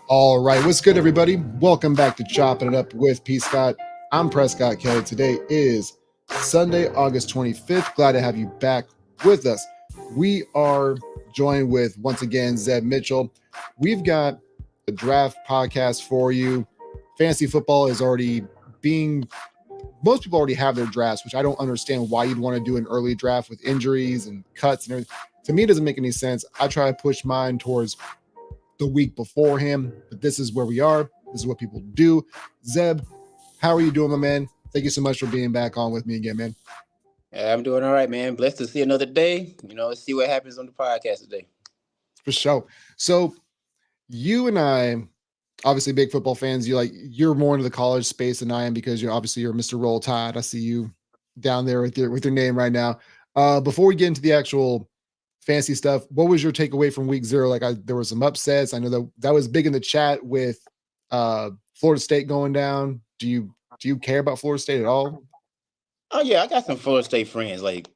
All right, what's good, everybody? Welcome back to Chopping It Up with P. Scott. I'm Prescott Kelly. Today is Sunday, August 25th. Glad to have you back with us. We are joined with, once again, Zeb Mitchell. We've got a draft podcast for you. Fantasy football is already being, most people already have their drafts, which I don't understand why you'd want to do an early draft with injuries and cuts and everything. To me, it doesn't make any sense. I try to push mine towards the week before him, but this is where we are. This is what people do. Zeb, how are you doing, my man? Thank you so much for being back on with me again, man. I'm doing all right, man. Blessed to see another day. Let's see what happens on the podcast today. For sure. So you and I, obviously big football fans, you're more into the college space than I am because you're Mr. Roll Tide. I see you down there with your name right now. Before we get into the actual fancy stuff, what was your takeaway from week 0? There was some upsets. I know that was big in the chat with Florida State going down. Do you care about Florida State at all? Oh yeah, I got some Florida State friends. Like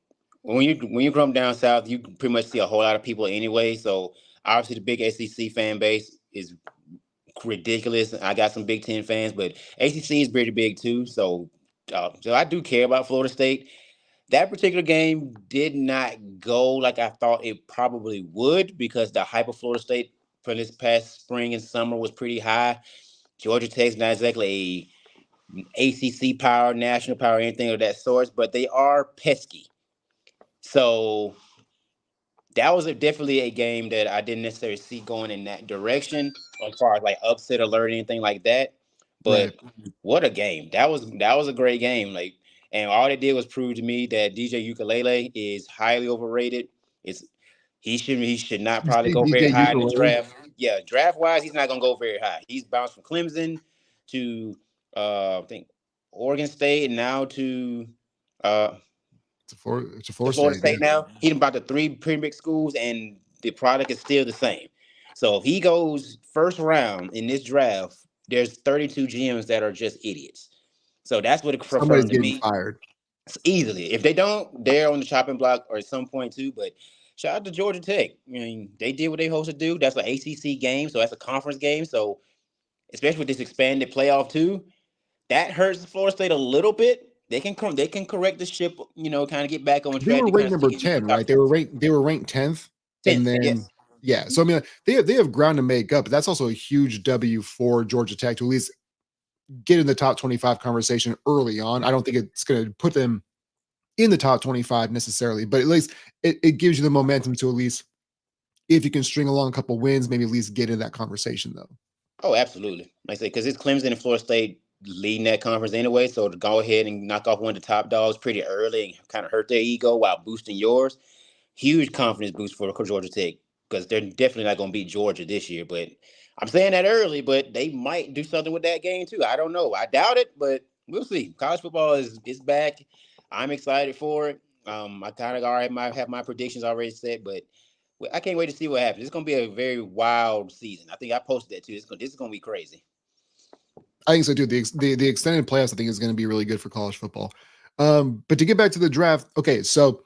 when you come down south, you pretty much see a whole lot of people anyway. So obviously the big SEC fan base is ridiculous. I got some Big Ten fans, but ACC is pretty big too. So I do care about Florida State. That particular game did not go like I thought it probably would because the hype of Florida State for this past spring and summer was pretty high. Georgia Tech's not exactly a ACC power, national power, anything of that sort, but they are pesky. So that was definitely a game that I didn't necessarily see going in that direction as far as like upset alert or anything like that. But What a game. That was a great game. And all they did was prove to me that DJ Ukulele is highly overrated. He should not probably go very high in the draft. Yeah, draft wise, he's not gonna go very high. He's bounced from Clemson to I think Oregon State and now to Florida State now. He's about the 3 pretty big schools, and the product is still the same. So if he goes first round in this draft, there's 32 GMs that are just idiots. So that's what it confirms to me. Fired easily. If they don't, they're on the chopping block or at some point too. But shout out to Georgia Tech. I mean, they did what they supposed to do. That's an ACC game, so that's a conference game. So especially with this expanded playoff too, that hurts Florida State a little bit. They can correct the ship, kind of get back on track. They were ranked number 10, right? They were ranked 10th. And then yes. Yeah. So I mean, they have ground to make up, but that's also a huge W for Georgia Tech to at least get in the top 25 conversation early on. I don't think it's going to put them in the top 25 necessarily, but at least it gives you the momentum to at least, if you can string along a couple wins, maybe at least get in that conversation though. Oh, absolutely. Like I say, because it's Clemson and Florida State leading that conference anyway. So to go ahead and knock off one of the top dogs pretty early and kind of hurt their ego while boosting yours, huge confidence boost for Georgia Tech because they're definitely not going to beat Georgia this year. But I'm saying that early, but they might do something with that game too. I don't know. I doubt it, but we'll see. College football is back. I'm excited for it. I kind of already might have my predictions already set, but I can't wait to see what happens. It's going to be a very wild season. I think I posted that too. This is going to be crazy. I think so too. The extended playoffs, I think, is going to be really good for college football. But to get back to the draft, okay, so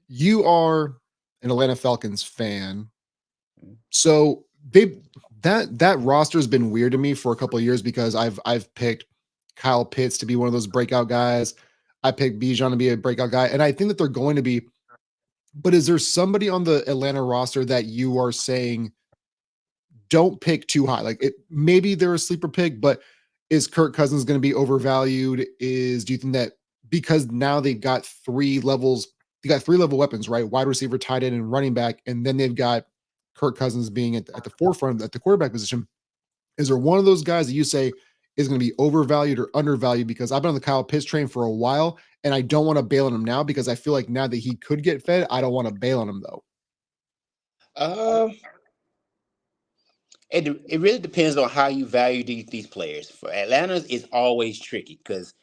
you are an Atlanta Falcons fan. So that roster has been weird to me for a couple of years because I've picked Kyle Pitts to be one of those breakout guys. I picked Bijan to be a breakout guy, and I think that they're going to be. But is there somebody on the Atlanta roster that you are saying don't pick too high? Maybe they're a sleeper pick, but is Kirk Cousins going to be overvalued? Do you think that because now they've got 3 levels, they got 3-level weapons, right? Wide receiver, tight end, and running back, and then they've got Kirk Cousins being at the forefront at the quarterback position. Is there one of those guys that you say is going to be overvalued or undervalued? Because I've been on the Kyle Pitts train for a while, and I don't want to bail on him now because I feel like now that he could get fed, I don't want to bail on him though. It really depends on how you value these players. For Atlanta, it's always tricky because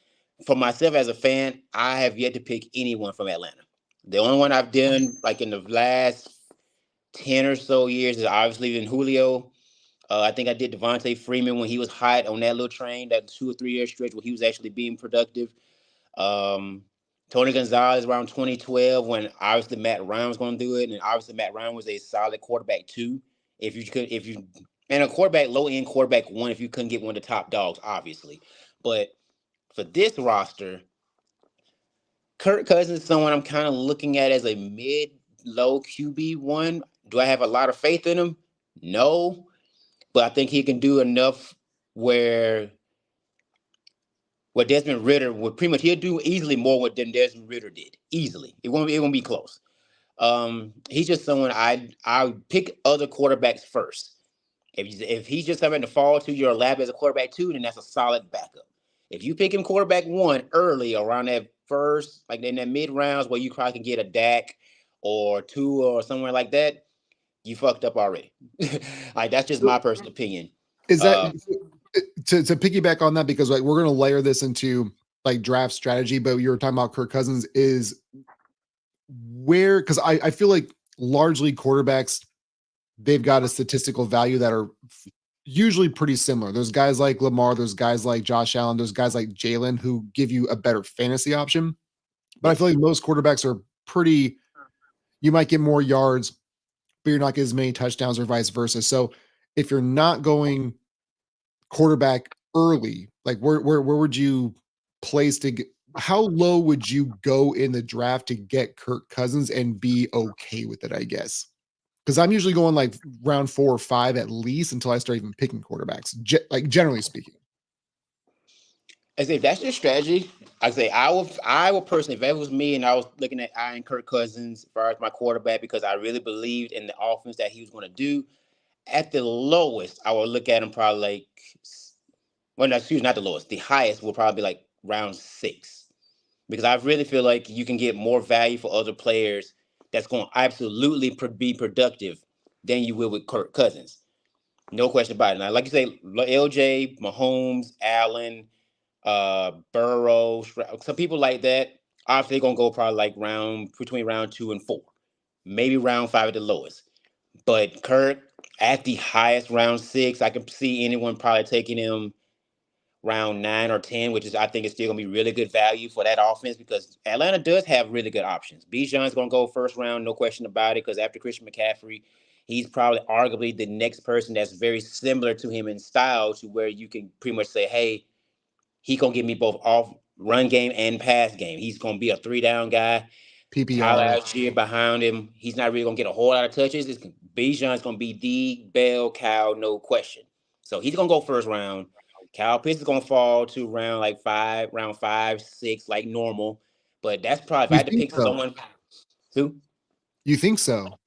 for myself as a fan, I have yet to pick anyone from Atlanta. The only one I've done like in the last 10 or so years is obviously in Julio. I think I did Devontae Freeman when he was hot on that little train, that 2 or 3 year stretch where he was actually being productive. Um, Tony Gonzalez around 2012 when obviously Matt Ryan was going to do it, and obviously Matt Ryan was a solid quarterback too. And a quarterback, low end quarterback one, if you couldn't get one of the top dogs, obviously. But for this roster, Kirk Cousins is someone I'm kind of looking at as a mid-low QB one. Do I have a lot of faith in him? No, but I think he can do enough where what Desmond Ritter would pretty much he'll do easily more than Desmond Ritter did. Easily. It won't be close. He's just someone I pick other quarterbacks first. If he's just having to fall to your lap as a quarterback two, then that's a solid backup. If you pick him quarterback one early around that first, like in that mid rounds where you probably can get a Dak or two or somewhere like that, you fucked up already. Like that's just my personal opinion. Is that to piggyback on that, because like we're going to layer this into like draft strategy, but you were talking about Kirk Cousins is where, because I feel like largely quarterbacks, they've got a statistical value that are usually pretty similar. There's guys like Lamar, there's guys like Josh Allen, there's guys like Jalen who give you a better fantasy option. But I feel like most quarterbacks are pretty, you might get more yards, but you're not getting as many touchdowns or vice versa. So if you're not going quarterback early, like where would you place to get, how low would you go in the draft to get Kirk Cousins and be okay with it, I guess? Because I'm usually going like round 4 or 5 at least until I start even picking quarterbacks, like generally speaking. I say if that's your strategy, I say I would personally, if that was me and I was looking at eyeing Kirk Cousins as far as my quarterback because I really believed in the offense that he was going to do, at the lowest, I would look at him probably like, well, no, excuse me, not the lowest. The highest will probably be like round 6. Because I really feel like you can get more value for other players that's going to absolutely be productive than you will with Kirk Cousins. No question about it. Now, like you say, LJ, Mahomes, Allen, Burrow, some people like that, obviously going to go probably like between round 2 and 4. Maybe round 5 at the lowest. But Kirk, at the highest, round 6, I can see anyone probably taking him round 9 or 10, which is I think is still gonna be really good value for that offense because Atlanta does have really good options. Bijan's gonna go first round, no question about it. Because after Christian McCaffrey, he's probably arguably the next person that's very similar to him in style, to where you can pretty much say, "Hey, he gonna give me both off run game and pass game. He's gonna be a 3-down guy." Tyler PPR. Algier behind him, he's not really gonna get a whole lot of touches. Bijan's gonna be the bell cow, no question. So he's gonna go first round. Kyle Pitts is gonna fall to round 5, 6, like normal. But that's probably if I You had to think pick so? someone. Who? You think so?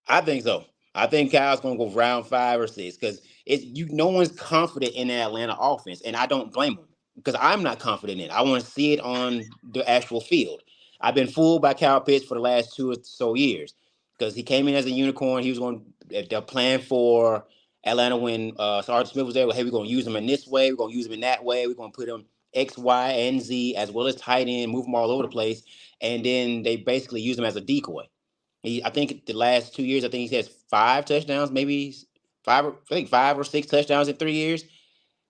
I think so. I think Kyle's gonna go round 5 or 6 because no one's confident in the Atlanta offense, and I don't blame them because I'm not confident in it. I want to see it on the actual field. I've been fooled by Kyle Pitts for the last 2 or so years because he came in as a unicorn. He was going the plan for Atlanta when Sergeant Smith was there. Well, hey, we're gonna use him in this way. We're gonna use him in that way. We're gonna put him X, Y, and Z as well as tight end, move him all over the place, and then they basically use him as a decoy. I think the last 2 years, I think he has 5 touchdowns, maybe I think 5 or 6 touchdowns in 3 years.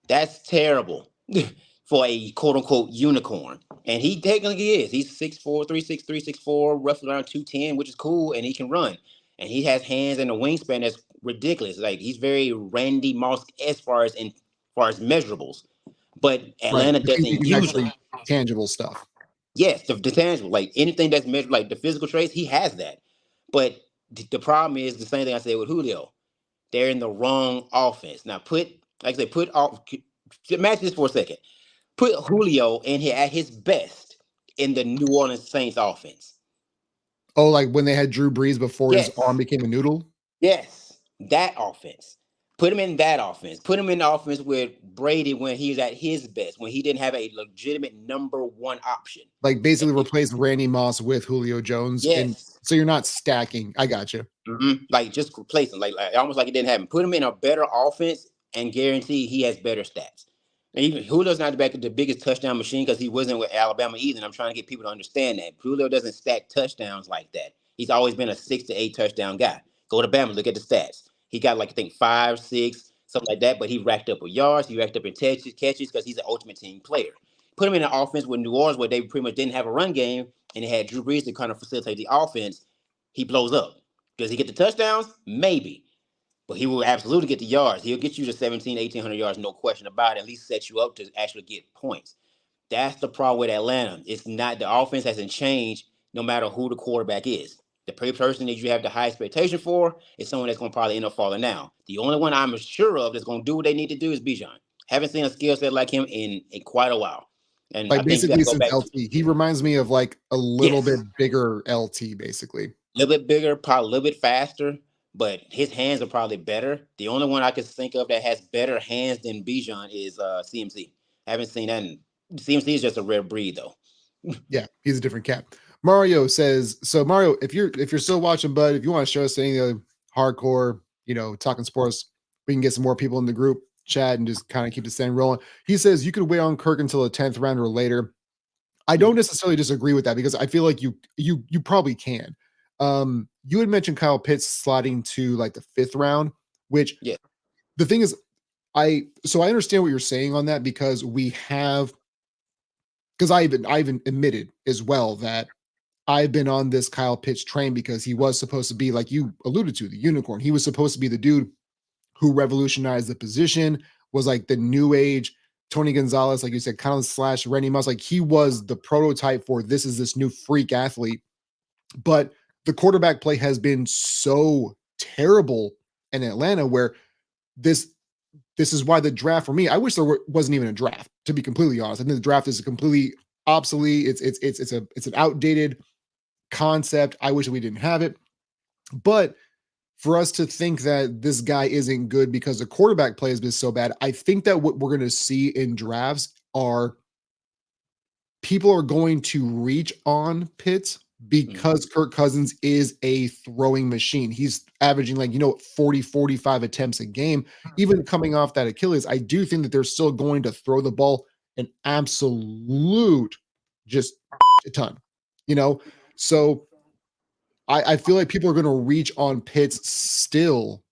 That's terrible for a quote unquote unicorn. And he technically is. He's 6'4", 363, 6'4", roughly around 210, which is cool, and he can run. And he has hands and a wingspan that's ridiculous. Like he's very Randy Moss as far as measurables. But Atlanta Right. doesn't He's use actually them. tangible stuff. Yes, the tangible, like anything that's measured, like the physical traits, he has that. But the problem is the same thing I said with Julio. They're in the wrong offense. Now imagine this for a second. Put Julio in here at his best in the New Orleans Saints offense. Oh, like when they had Drew Brees before his arm became a noodle? Yes, that offense. Put him in that offense. Put him in the offense with Brady when he was at his best, when he didn't have a legitimate number 1 option. Like basically replace Randy Moss with Julio Jones. Yes. And so you're not stacking. I got you. Mm-hmm. Like just replace him, like almost like it didn't happen. Put him in a better offense and guarantee he has better stats. And even Julio's not the biggest touchdown machine because he wasn't with Alabama either. And I'm trying to get people to understand that Julio doesn't stack touchdowns like that. He's always been a 6 to 8 touchdown guy. Go to Bama, look at the stats. He got like I think 5, 6, something like that. But he racked up with yards, he racked up in catches because he's an ultimate team player. Put him in an offense with New Orleans where they pretty much didn't have a run game and they had Drew Brees to kind of facilitate the offense. He blows up. Does he get the touchdowns? Maybe. But he will absolutely get the yards. He'll get you to 1,800 yards, no question about it. At least set you up to actually get points. That's the problem with Atlanta. It's not the offense hasn't changed no matter who the quarterback is. The person that you have the high expectation for is someone that's going to probably end up falling down. The only one I'm sure of that's going to do what they need to do is Bijan. Haven't seen a skill set like him in quite a while. And Like I think you got basically to go since back. LT, he reminds me of like a little bit bigger LT, basically. A little bit bigger, probably a little bit faster, but his hands are probably better. The only one I can think of that has better hands than Bijan is CMC. Haven't seen that. CMC is just a rare breed, though. Yeah, he's a different cat. Mario says, so Mario, if you're still watching, bud, if you want to show us any other hardcore, talking sports, we can get some more people in the group chat and just kind of keep the thing rolling. He says you could wait on Kirk until the 10th round or later. I don't necessarily disagree with that because I feel like you probably can. You had mentioned Kyle Pitts sliding to like the 5th round, which the thing is, I understand what you're saying on that because I even admitted as well that I've been on this Kyle Pitts train because he was supposed to be, like you alluded to, the unicorn. He was supposed to be the dude who revolutionized the position, was like the new age Tony Gonzalez, like you said, kind of / Randy Moss. Like he was the prototype for this new freak athlete. But the quarterback play has been so terrible in Atlanta where this is why the draft for me, I wish there wasn't even a draft, to be completely honest. I think the draft is completely obsolete. It's an outdated concept. I wish we didn't have it. But for us to think that this guy isn't good because the quarterback play has been so bad, I think that what we're going to see in drafts are people are going to reach on Pitts because Kirk Cousins is a throwing machine. He's averaging 40, 45 attempts a game. Even coming off that Achilles, I do think that they're still going to throw the ball an absolute just a ton, So I feel like people are going to reach on Pitts still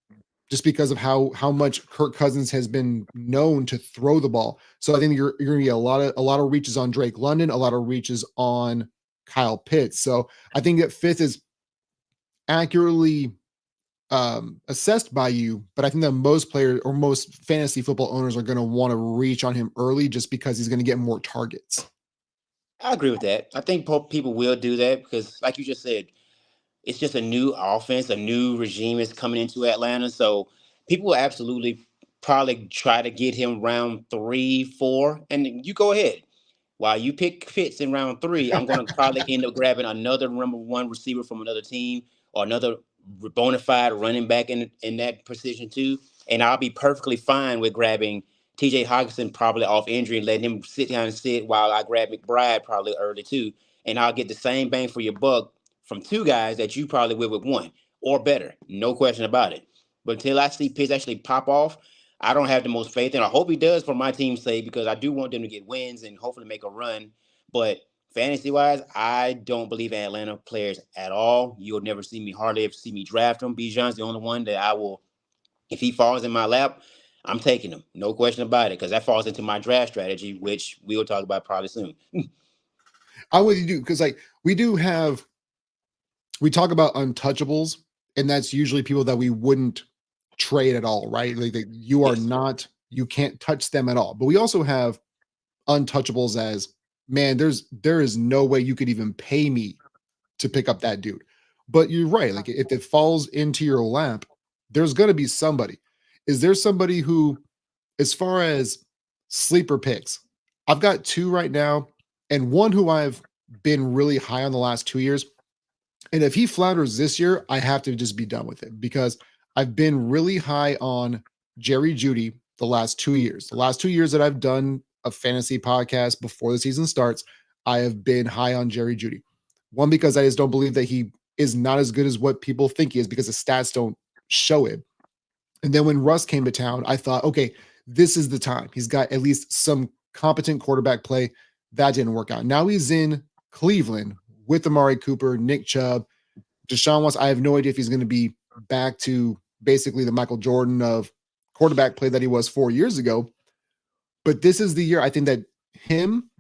just because of how much Kirk Cousins has been known to throw the ball. So I think you're going to get a lot of reaches on Drake London, a lot of reaches on Kyle Pitts. So I think that 5th is accurately assessed by you, but I think that most players or most fantasy football owners are going to want to reach on him early just because he's going to get more targets. I agree with that. I think people will do that because, like you just said, it's just a new offense, a new regime is coming into Atlanta. So people will absolutely probably try to get him round 3, 4, and you go ahead. While you pick Fitz in round 3, I'm going to probably end up grabbing another number 1 receiver from another team or another bona fide running back in that position too. And I'll be perfectly fine with grabbing TJ Hockenson probably off injury and letting him sit down and sit while I grab McBride probably early too. And I'll get the same bang for your buck from 2 guys that you probably will with 1 or better. No question about it. But until I see Pitts actually pop off, I don't have the most faith in. I hope he does for my team's sake because I do want them to get wins and hopefully make a run. But fantasy-wise, I don't believe in Atlanta players at all. You'll never see me draft him. Bijan's the only one that I will, if he falls in my lap, I'm taking him. No question about it because that falls into my draft strategy, which we'll talk about probably soon. I'm with you, dude, because we talk about untouchables, and that's usually people that we wouldn't trade at all, right? Like you are not, you can't touch them at all. But we also have untouchables as, man, there is no way you could even pay me to pick up that dude. But you're right. Like if it falls into your lap, there's going to be somebody. Is there somebody who, as far as sleeper picks, I've got 2 right now, and one who I've been really high on the last 2 years. And if he flounders this year, I have to just be done with it because I've been really high on Jerry Jeudy the last 2 years. The last 2 years that I've done a fantasy podcast before the season starts, I have been high on Jerry Jeudy. One, because I just don't believe that he is not as good as what people think he is because the stats don't show it. And then when Russ came to town, I thought, okay, this is the time. He's got at least some competent quarterback play. That didn't work out. Now he's in Cleveland with Amari Cooper, Nick Chubb, Deshaun Watson. I have no idea if he's going to be back to basically the Michael Jordan of quarterback play that he was 4 years ago. But this is the year I think that him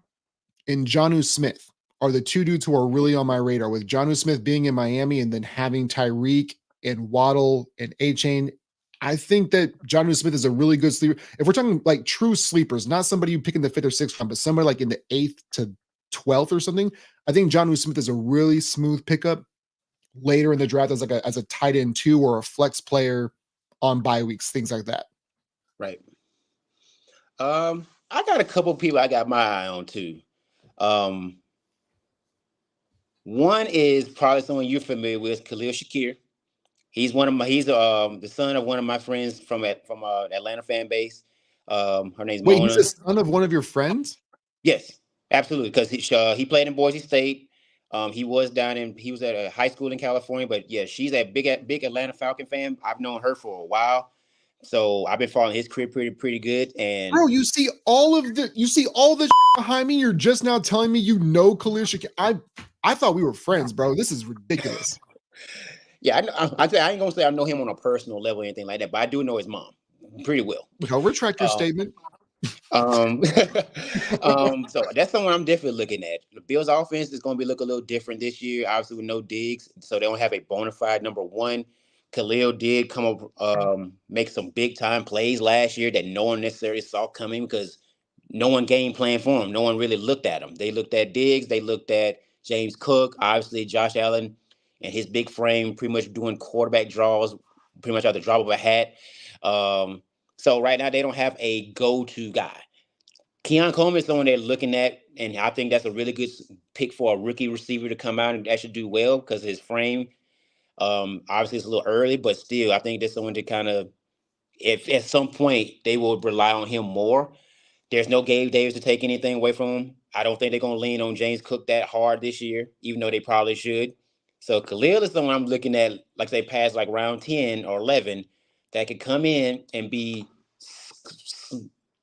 and Jonnu Smith are the two dudes who are really on my radar, with Jonnu Smith being in Miami and then having Tyreek and Waddle and A-Chain. I think that Jonnu Smith is a really good sleeper. If we're talking like true sleepers, not somebody you pick in the 5th or 6th round, but somewhere like in the 8th to 12th or something, I think Jonnu Smith is a really smooth pickup later in the draft as a tight end 2 or a flex player on bye weeks, things like that. Right. I got a couple people I got my eye on too. One is probably someone you're familiar with, Khalil Shakir. He's the son of one of my friends from Atlanta fan base. Her name's Wait, Mona. he's the son of one of your friends? Yes, absolutely. Because he played in Boise State. He was at a high school in California, but yeah, she's a big Atlanta Falcon fan. I've known her for a while, so I've been following his career pretty good. And bro, you see all the behind me. You're just now telling me you know Khalil Shakir. I thought we were friends, bro. This is ridiculous. Yeah, I ain't gonna say I know him on a personal level or anything like that, but I do know his mom pretty well. I'll retract your statement. So that's someone I'm definitely looking at. The Bills' offense is going to look a little different this year, obviously with no Diggs, so they don't have a bona fide number one. Khalil did come up, make some big time plays last year that no one necessarily saw coming because no one game plan for him. No one really looked at him. They looked at Diggs, they looked at James Cook, obviously Josh Allen and his big frame, pretty much doing quarterback draws, pretty much at the drop of a hat. So right now they don't have a go-to guy. Keon Coleman is someone they're looking at, and I think that's a really good pick for a rookie receiver to come out and actually do well because his frame, obviously it's a little early, but still, I think there's someone to kind of, if at some point they will rely on him more. There's no Gabe Davis to take anything away from him. I don't think they're going to lean on James Cook that hard this year, even though they probably should. So Khalil is someone I'm looking at, like say, past like round 10 or 11, that could come in and be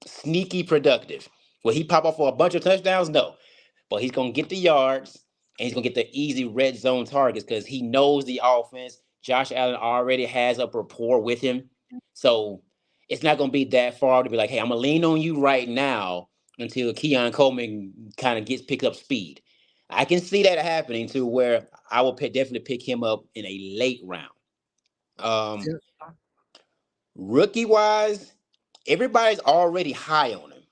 sneaky productive. Will he pop off for a bunch of touchdowns? No. But he's going to get the yards, and he's going to get the easy red zone targets because he knows the offense. Josh Allen already has a rapport with him. So it's not going to be that far to be like, hey, I'm going to lean on you right now until Keon Coleman kind of pick up speed. I can see that happening to where I will definitely pick him up in a late round. Rookie-wise, everybody's already high on him.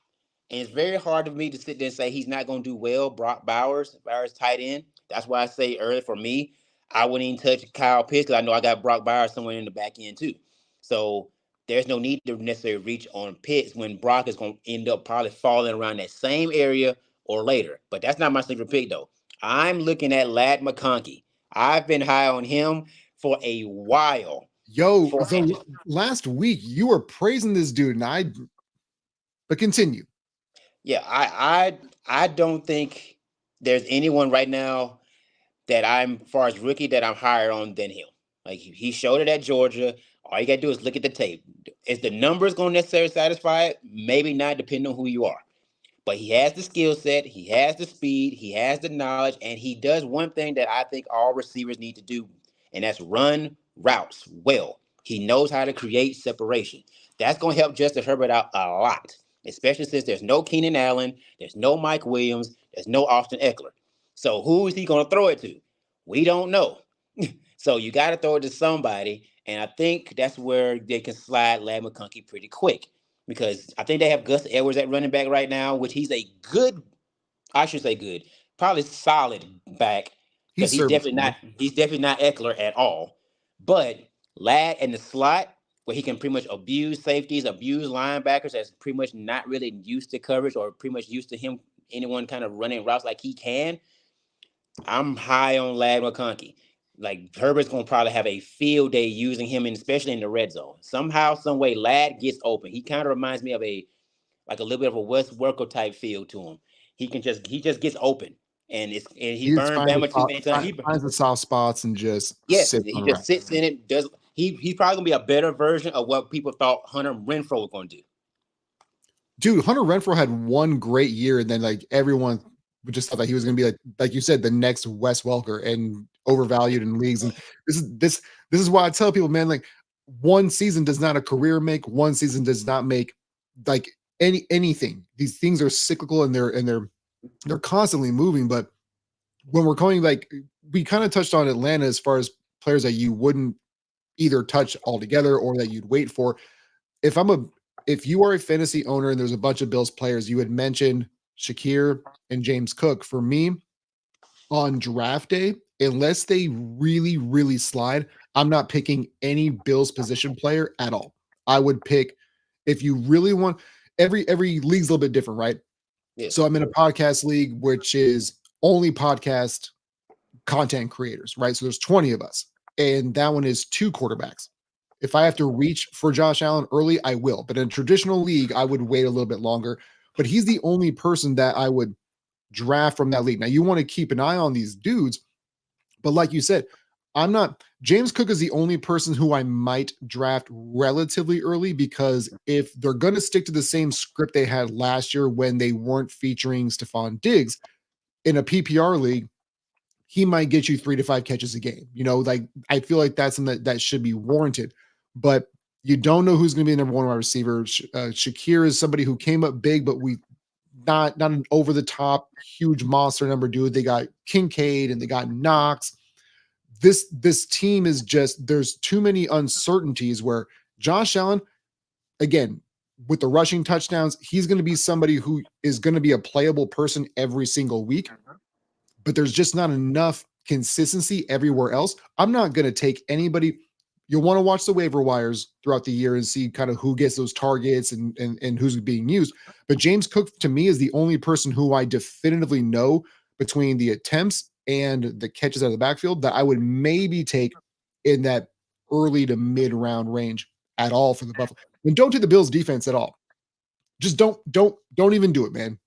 And it's very hard for me to sit there and say he's not going to do well. Brock Bowers tight end. That's why I say early for me, I wouldn't even touch Kyle Pitts because I know I got Brock Bowers somewhere in the back end too. So there's no need to necessarily reach on Pitts when Brock is going to end up probably falling around that same area or later. But that's not my sleeper pick though. I'm looking at Ladd McConkey. I've been high on him for a while. Yo, so last week you were praising this dude, but continue. Yeah, I don't think there's anyone right now that as far as rookie, that I'm higher on than him. Like he showed it at Georgia. All you gotta do is look at the tape. Is the numbers gonna necessarily satisfy it? Maybe not, depending on who you are. But he has the skill set, he has the speed, he has the knowledge, and he does one thing that I think all receivers need to do, and that's run routes well. He knows how to create separation. That's gonna help Justin Herbert out a lot, especially since there's no Keenan Allen, there's no Mike Williams, there's no Austin Eckler. So who is he going to throw it to? We don't know. So you got to throw it to somebody, and I think that's where they can slide Ladd McConkey pretty quick because I think they have Gus Edwards at running back right now, which he's a good, I should say good, probably solid back. He's definitely not Eckler at all. But Ladd in the slot, where he can pretty much abuse safeties, abuse linebackers that's pretty much not really used to coverage or pretty much used to him, anyone kind of running routes like he can. I'm high on Ladd McConkey. Like Herbert's going to probably have a field day using him, and especially in the red zone. Somehow, some way, Ladd gets open. He kind of reminds me of a little bit of a Wes Welker type feel to him. He just gets open, and he burned Bama too many times. He finds the soft spots and just sits in it. He's probably gonna be a better version of what people thought Hunter Renfrow was going to do. Dude, Hunter Renfrow had one great year, and then like everyone just thought that he was going to be like you said, the next Wes Welker and overvalued in leagues. And this is why I tell people, man, like one season does not a career make. One season does not make like anything. These things are cyclical and they're constantly moving. But when we're going, like, we kind of touched on Atlanta as far as players that you wouldn't either touch altogether or that you'd wait for. If you are a fantasy owner and there's a bunch of Bills players, you had mentioned Shakir and James Cook. For me, on draft day, unless they really, really slide, I'm not picking any Bills position player at all. I would pick, if you really want, every league's a little bit different, right? Yeah. So I'm in a podcast league, which is only podcast content creators, right? So there's 20 of us, and that one is 2 quarterbacks. If I have to reach for Josh Allen early, I will. But in a traditional league, I would wait a little bit longer. But he's the only person that I would draft from that league. Now, you want to keep an eye on these dudes, but like you said, James Cook is the only person who I might draft relatively early, because if they're going to stick to the same script they had last year when they weren't featuring Stephon Diggs in a PPR league, he might get you 3 to 5 catches a game. Like, I feel like that's something that should be warranted, but you don't know who's going to be the number 1 wide receiver. Shakir is somebody who came up big, but not an over the top huge monster number dude. They got Kincaid and they got Knox. This team is just, there's too many uncertainties where Josh Allen, again, with the rushing touchdowns, he's going to be somebody who is going to be a playable person every single week, but there's just not enough consistency everywhere else. I'm not going to take anybody. You'll want to watch the waiver wires throughout the year and see kind of who gets those targets and who's being used. But James Cook, to me, is the only person who I definitively know between the attempts and the catches out of the backfield that I would maybe take in that early to mid round range at all for the Buffalo. And don't take the Bills defense at all. Just don't even do it, man.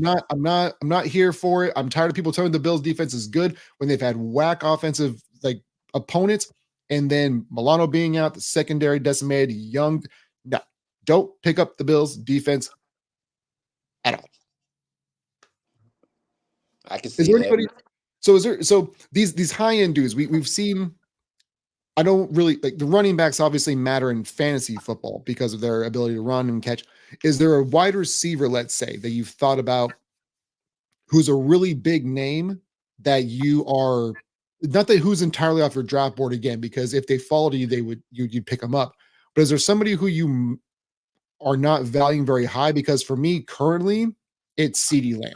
I'm not here for it. I'm tired of people telling the Bills defense is good when they've had whack offensive like opponents, and then Milano being out, the secondary decimated, young. No, don't pick up the Bills defense at all. I can see. Is there anybody? So these high end dudes we've seen. I don't really like the running backs. Obviously, matter in fantasy football because of their ability to run and catch. Is there a wide receiver, let's say, that you've thought about who's a really big name that you are not that who's entirely off your draft board again? Because if they followed you, you'd pick them up. But is there somebody who you are not valuing very high? Because for me, currently, it's CeeDee Lamb.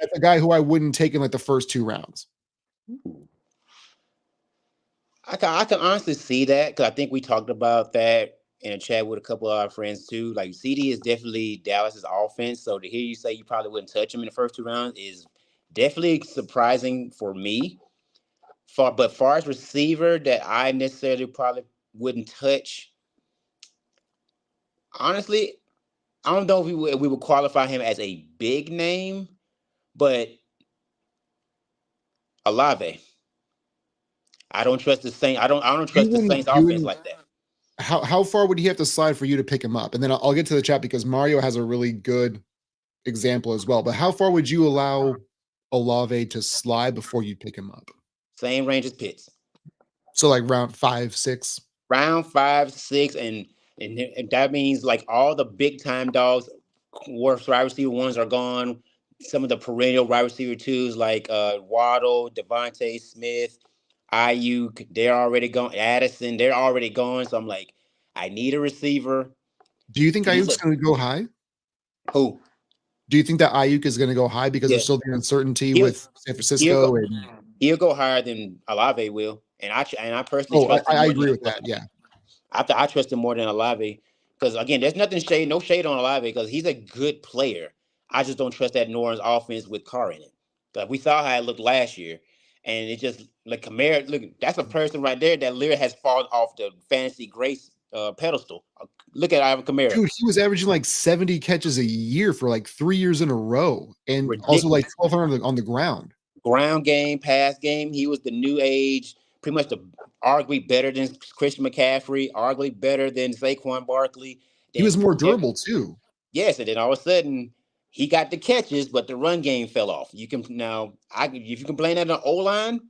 That's a guy who I wouldn't take in like the first 2 rounds. I can honestly see that, because I think we talked about that in a chat with a couple of our friends too. Like, CD is definitely Dallas's offense. So to hear you say you probably wouldn't touch him in the first 2 rounds is definitely surprising for me. But far as receiver that I necessarily probably wouldn't touch, honestly, I don't know if we would qualify him as a big name, but Olave. I don't trust the Saints. I don't trust the Saints offense like that. How far would he have to slide for you to pick him up? And then I'll get to the chat because Mario has a really good example as well. But how far would you allow Olave to slide before you pick him up? Same range as Pitts. So like round 5, 6. Round 5, 6, and that means like all the big time dogs, worst wide receiver 1s are gone. Some of the perennial wide receiver 2s like Waddle, Devontae Smith, Ayuk, they're already gone. Addison, they're already gone. So I'm like, I need a receiver. Do you think Ayuk's going to go high? Who? Do you think that Ayuk is going to go high because there's still the uncertainty with San Francisco? He'll go higher than Olave will. And I personally trust him. I agree with that. Yeah. I trust him more than Olave because, again, there's no shade on Olave because he's a good player. I just don't trust that New Orleans offense with Carr in it. Like, we saw how it looked last year. And it just, like, Kamara, look, that's a person right there that literally has fallen off the fantasy grace pedestal. Look at Alvin Kamara. Dude, he was averaging like 70 catches a year for like 3 years in a row. And also like 1,200 on the ground. Ground game, pass game. He was the new age, pretty much arguably better than Christian McCaffrey, arguably better than Saquon Barkley. He was more durable too. Yes, and then all of a sudden, he got the catches, but the run game fell off. If you can blame that on O-line,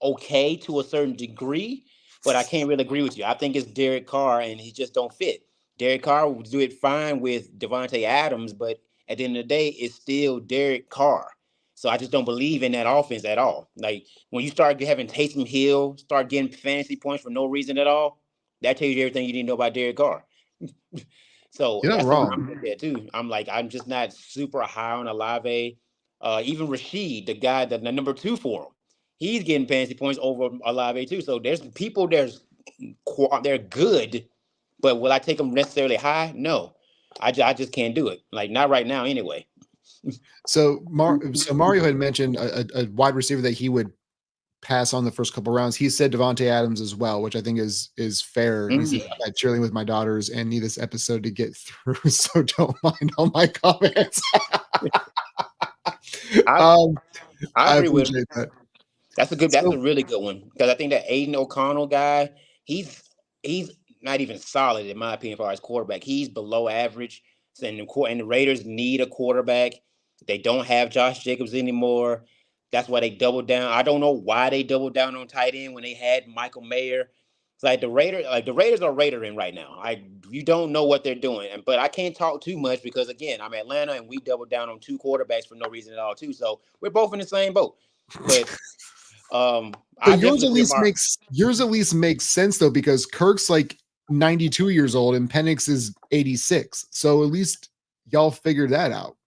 okay, to a certain degree. but I can't really agree with you. I think it's Derek Carr, and he just don't fit. Derek Carr will do it fine with Devontae Adams, but at the end of the day, it's still Derek Carr. So I just don't believe in that offense at all. Like when you start having Taysom Hill start getting fantasy points for no reason at all, that tells you everything you need to know about Derek Carr. So You're not that's the way wrong. I'm looking at too. I'm like, I'm just not super high on Olave. Even Rashid, the guy that the number 2 for him, he's getting fantasy points over Olave too. So there's people they're good, but will I take them necessarily high? No, I just can't do it. Like not right now anyway. So Mario had mentioned a wide receiver that he would pass on the first couple rounds. He said Devontae Adams as well, which I think is fair. He said I'm cheerleading with my daughters and need this episode to get through, so don't mind all my comments. I I agree with him. appreciate that. That's So a really good one because I think that Aiden O'Connell guy, he's not even solid in my opinion as far as quarterback. He's below average. So and the Raiders need a quarterback. They don't have Josh Jacobs anymore. That's why they doubled down. I don't know why they doubled down on tight end when they had Michael Mayer. It's like the Raiders are Raidering right now. You don't know what they're doing. But I can't talk too much because again, I'm Atlanta and we doubled down on 2 quarterbacks for no reason at all too. So we're both in the same boat. But I yours definitely at least makes sense though, because Kirk's like 92 years old and Penix is 86. So at least y'all figured that out.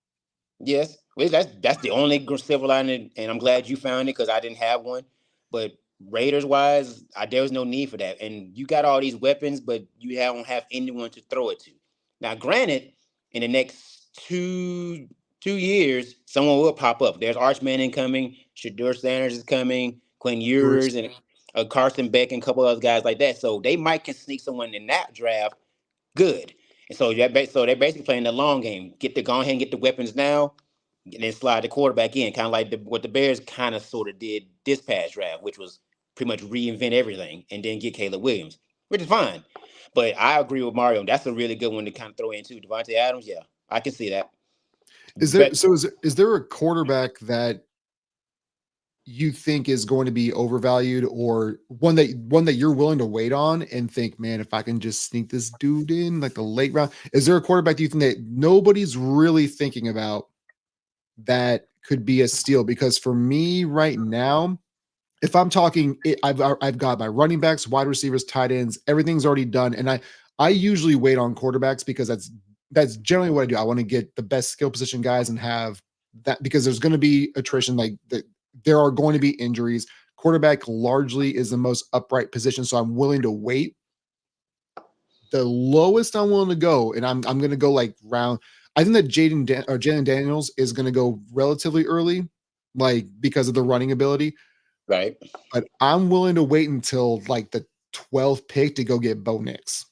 yes. Well, that's the only silver lining, and I'm glad you found it because I didn't have one. But Raiders wise, there was no need for that. And you got all these weapons, but you don't have anyone to throw it to. Now, granted, in the next two years, someone will pop up. There's Arch Manning coming, Shadur Sanders is coming, Quinn Ewers, and Carson Beck, and a couple other guys like that. So they might can sneak someone in that draft. Good. And so they're basically playing the long game. Go ahead and get the weapons now, and then slide the quarterback in, kind of like what the Bears kind of sort of did this past draft, which was pretty much reinvent everything and then get Caleb Williams, which is fine. But I agree with Mario. That's a really good one to kind of throw into Devontae Adams. Yeah, I can see that. Is there a quarterback that you think is going to be overvalued, or one that you're willing to wait on and think, man, if I can just sneak this dude in like the late round? Is there a quarterback do you think that nobody's really thinking about that could be a steal? Because for me right now, if I'm talking, I've got my running backs, wide receivers, tight ends, everything's already done, and I usually wait on quarterbacks because that's generally what I do. I want to get the best skill position guys and have that, because there's going to be attrition, like there are going to be injuries. Quarterback largely is the most upright position, so I'm willing to wait. The lowest I'm willing to go, and I'm going to go like round. I think that Jalen Daniels is going to go relatively early, like because of the running ability. Right. But I'm willing to wait until like the 12th pick to go get Bo Nix.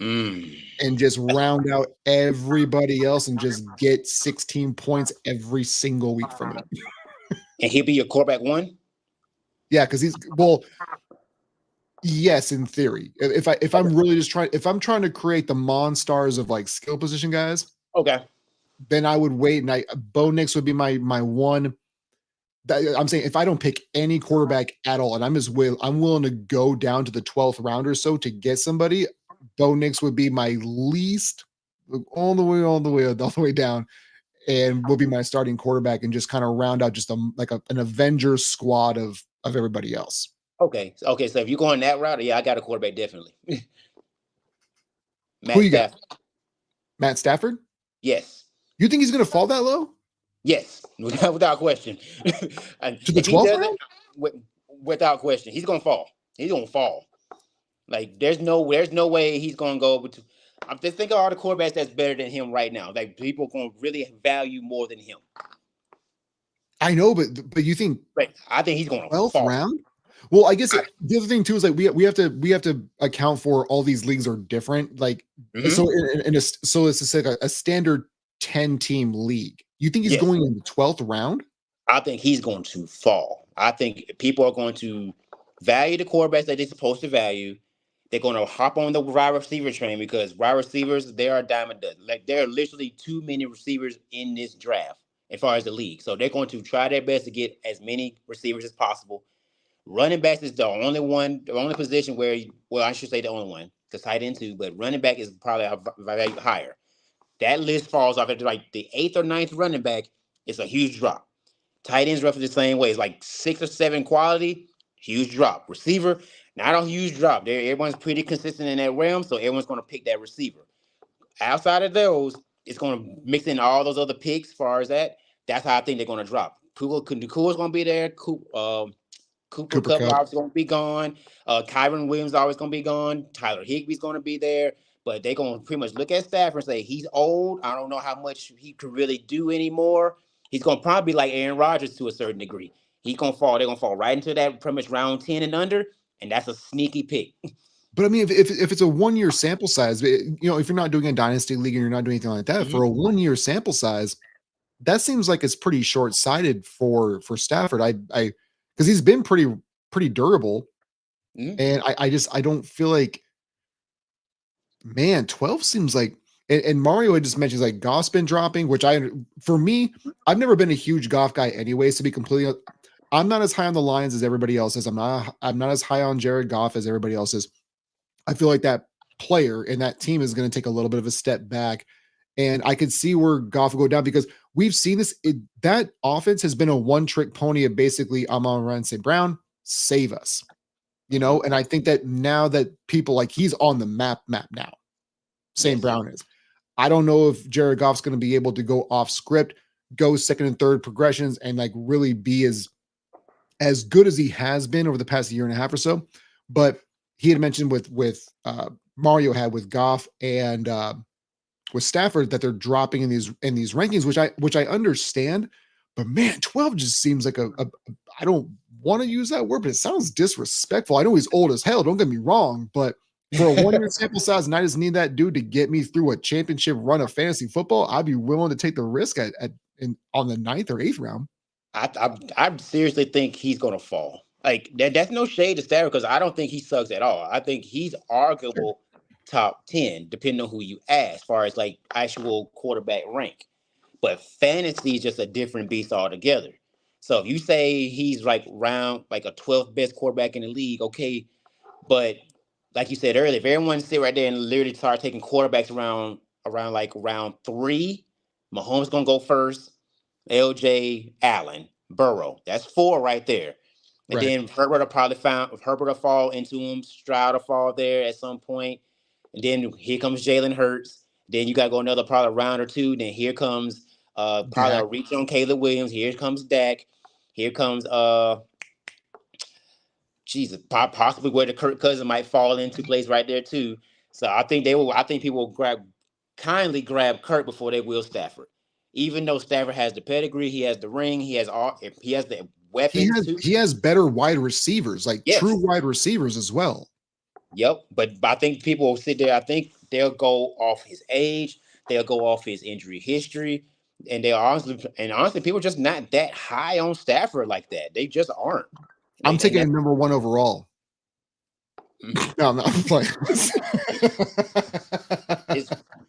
And just round out everybody else and just get 16 points every single week from him. And he'll be your quarterback 1? Yeah, because yes, in theory. If I'm really just trying to create the monsters of like skill position guys, okay, then I would wait, and Bo Nix would be my one. I'm saying if I don't pick any quarterback at all, and I'm willing to go down to the 12th round or so to get somebody, Bo Nix would be my least, all the way down, and will be my starting quarterback, and just kind of round out just an Avengers squad of everybody else. Okay. So if you're going that route, yeah, I got a quarterback definitely. Who you got? Matt Stafford? Yes. You think he's going to fall that low? Yes, without question. To the 12th round? Without question, he's going to fall. He's going to fall. Like there's no way he's going to go over to. I'm just thinking of all the quarterbacks that's better than him right now. Like people going to really value more than him. I know, but you think? Right. I think he's going to 12th round. Well, I guess the other thing too is like we have to account for all these leagues are different. Like so it's like a standard 10-team league. You think he's going in the 12th round? I think he's going to fall. I think people are going to value the quarterbacks that they're supposed to value. They're going to hop on the wide receiver train because wide receivers, they are a dime a dozen. Like there are literally too many receivers in this draft as far as the league. So they're going to try their best to get as many receivers as possible. Running backs is the only position where, well, I should say the only one, because tight end too, but running back is probably a value higher. That list falls off at like the 8th or ninth running back. It's a huge drop. Tight ends roughly the same way. It's like 6 or 7 quality, huge drop. Receiver, not a huge drop. Everyone's pretty consistent in that realm, so everyone's going to pick that receiver. Outside of those, it's going to mix in all those other picks. As far as that, that's how I think they're going to drop. Nakua's going to be there. Cooper Cooper Kupp Cup. obviously going to be gone. Kyron Williams always going to be gone. Tyler Higbee's going to be there. But they're going to pretty much look at Stafford and say, he's old. I don't know how much he could really do anymore. He's going to probably be like Aaron Rodgers to a certain degree. He's going to fall. They're going to fall right into that pretty much round 10 and under. And that's a sneaky pick. But I mean, if it's a 1 year sample size, you know, if you're not doing a dynasty league and you're not doing anything like that, for a 1 year sample size, that seems like it's pretty short sighted for Stafford. Because he's been pretty durable, and I don't feel like, man, 12 seems like. And Mario had just mentioned like Goff's been dropping, which for me, I've never been a huge Goff guy anyways. To be completely, I'm not as high on the Lions as everybody else is. I'm not as high on Jared Goff as everybody else is. I feel like that player and that team is going to take a little bit of a step back. And I could see where Goff will go down because we've seen this. That offense has been a one-trick pony of basically, I'm on run, St. Brown, save us. You know, and I think that now that people like he's on the map now, St. Brown is. I don't know if Jared Goff's going to be able to go off script, go second and third progressions, and like really be as good as he has been over the past year and a half or so. But he had mentioned with Mario had with Goff and with Stafford that they're dropping in these rankings, which I understand. But man, 12 just seems like I don't want to use that word, but it sounds disrespectful. I know he's old as hell. Don't get me wrong, but for a 1 year sample size, and I just need that dude to get me through a championship run of fantasy football, I'd be willing to take the risk on the 9th or 8th round. I seriously think he's going to fall. Like that's no shade to Stafford because I don't think he sucks at all. I think he's arguable top 10, depending on who you ask, as far as like actual quarterback rank. But fantasy is just a different beast altogether. So if you say he's like round like a 12th best quarterback in the league, okay. But like you said earlier, if everyone sit right there and literally start taking quarterbacks around like round 3, Mahomes gonna go first, LJ, Allen, Burrow. That's 4 right there. And then Herbert will fall into him, Stroud will fall there at some point. And then here comes Jalen Hurts. Then you got to go another probably round or 2. Then here comes probably a reach on Caleb Williams. Here comes Dak. Here comes possibly where the Kirk Cousins might fall into place right there too. So I think people will kindly grab Kirk before they will Stafford. Even though Stafford has the pedigree, he has the ring, he has the weapons. He has better wide receivers, like true wide receivers as well. Yep, but I think people will sit there. I think they'll go off his age, they'll go off his injury history, and honestly, people are just not that high on Stafford like that. They just aren't. I'm taking him number 1 overall. No, I'm not playing.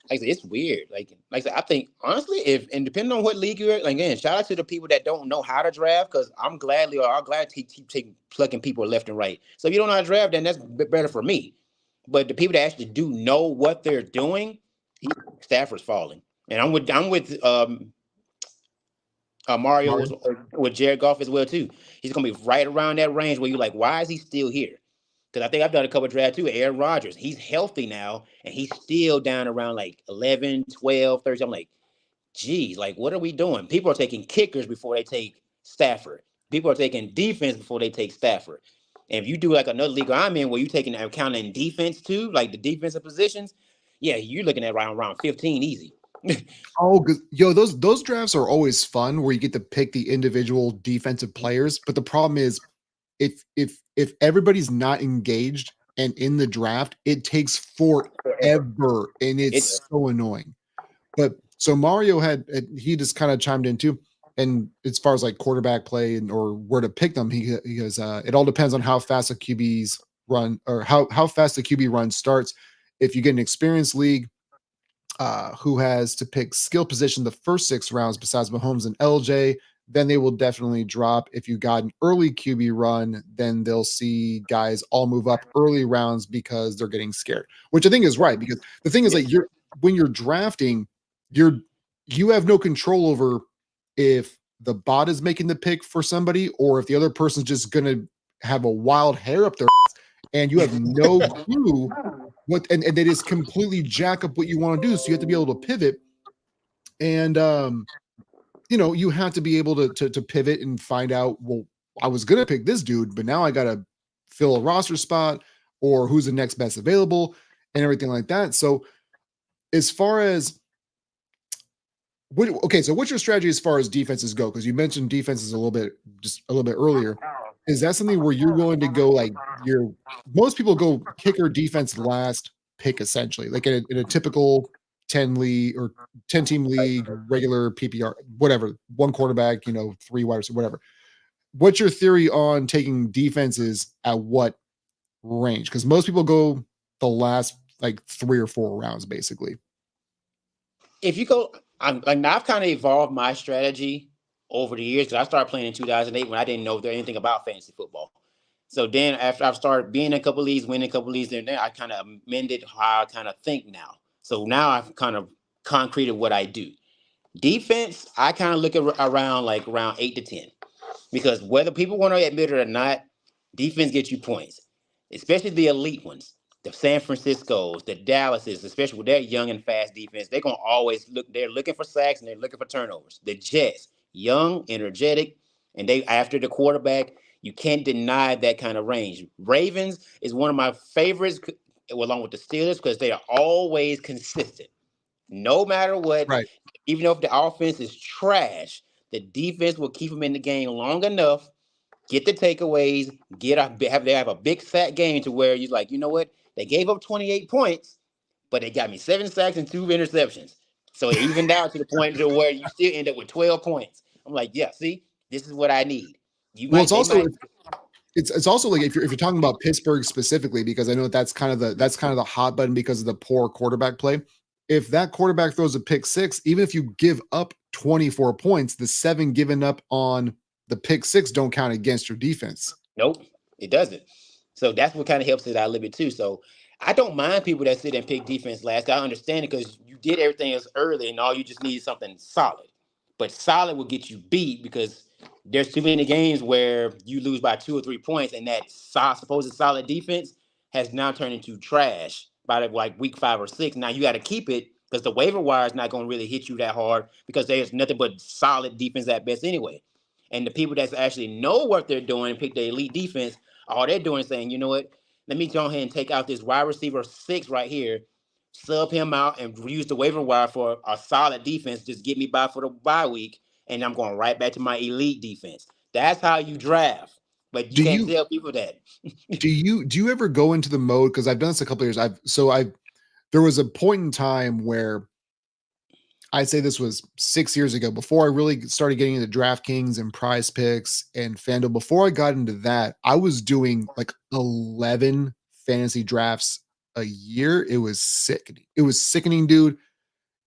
It's weird. Like I said, I think honestly, depending on what league you're in, again, shout out to the people that don't know how to draft, because I'm glad to keep plucking people left and right. So if you don't know how to draft, then that's better for me. But the people that actually do know what they're doing, Stafford's falling. And I'm with Mario with Jared Goff as well too. He's gonna be right around that range where you're like, why is he still here? Because I think I've done a couple of drafts too. Aaron Rodgers, he's healthy now, and he's still down around like 11, 12, 13. I'm like, geez, like, what are we doing? People are taking kickers before they take Stafford. People are taking defense before they take Stafford. And if you do like another league I'm in where you're taking account in defense too, like the defensive positions, yeah, you're looking at around 15 easy. Those drafts are always fun where you get to pick the individual defensive players. But the problem is, if everybody's not engaged and in the draft, it takes forever, and it's so annoying. But so Mario he just kind of chimed in too, and as far as like quarterback play or where to pick them, he goes, it all depends on how fast the QBs run or how fast the QB run starts. If you get an experienced league who has to pick skill position the first 6 rounds besides Mahomes and LJ, then they will definitely drop. If you got an early QB run, then they'll see guys all move up early rounds because they're getting scared, which I think is right. Because the thing is, like, when you're drafting, you have no control over if the bot is making the pick for somebody or if the other person's just gonna have a wild hair up their and you have no clue what and they just completely jack up what you want to do. So you have to be able to pivot. And you have to be able to pivot and find out, well, I was gonna pick this dude, but now I gotta fill a roster spot or who's the next best available and everything like that. So as far as so what's your strategy as far as defenses go? Because you mentioned defenses a little bit earlier. Is that something where you're going to go like most people go kicker defense last pick essentially, like in a typical 10 league or 10 team league, regular PPR, whatever, one quarterback, 3 wide receivers, whatever. What's your theory on taking defenses at what range? Because most people go the last like 3 or 4 rounds, basically. If you go, I've kind of evolved my strategy over the years because I started playing in 2008 when I didn't know anything about fantasy football. So then after I've started being in a couple of leagues, winning a couple of leagues, then I kind of amended how I kind of think now. So now I've kind of concreted what I do. Defense, I kind of look around like around 8 to 10 because whether people want to admit it or not, defense gets you points, especially the elite ones. The San Franciscos, the Dallases, especially with their young and fast defense, they're going to always they're looking for sacks and they're looking for turnovers. The Jets, young, energetic, and they after the quarterback, you can't deny that kind of range. Ravens is one of my favorites along with the Steelers because they are always consistent. No matter what, Right. even if the offense is trash, the defense will keep them in the game long enough, get the takeaways, they have a big sack game to where you're like, you know what? They gave up 28 points, but they got me 7 sacks and 2 interceptions. So it evened out to the point to where you still end up with 12 points. I'm like, yeah, see, this is what I need. It's also like if you're talking about Pittsburgh specifically, because I know that's kind of the hot button because of the poor quarterback play. If that quarterback throws a pick 6, even if you give up 24 points, the 7 given up on the pick 6 don't count against your defense. Nope, it doesn't. So that's what kind of helps it out a little bit too. So I don't mind people that sit and pick defense last. I understand it because you did everything else early and all you just need something solid. But solid will get you beat because there's too many games where you lose by 2 or 3 points and that supposed solid defense has now turned into trash by like week 5 or 6. Now you got to keep it because the waiver wire is not going to really hit you that hard because there's nothing but solid defense at best anyway. And the people that actually know what they're doing and pick the elite defense, all they're doing is saying, you know what? Let me go ahead and take out this wide receiver 6 right here, sub him out, and use the waiver wire for a solid defense. Just get me by for the bye week, and I'm going right back to my elite defense. That's how you draft. But you can't tell people that. do you ever go into the mode? Because I've done this a couple of years. There was a point in time where I'd say this was 6 years ago, before I really started getting into DraftKings and Prize Picks and FanDuel. Before I got into that, I was doing like 11 fantasy drafts a year. It was sickening. It was sickening, dude.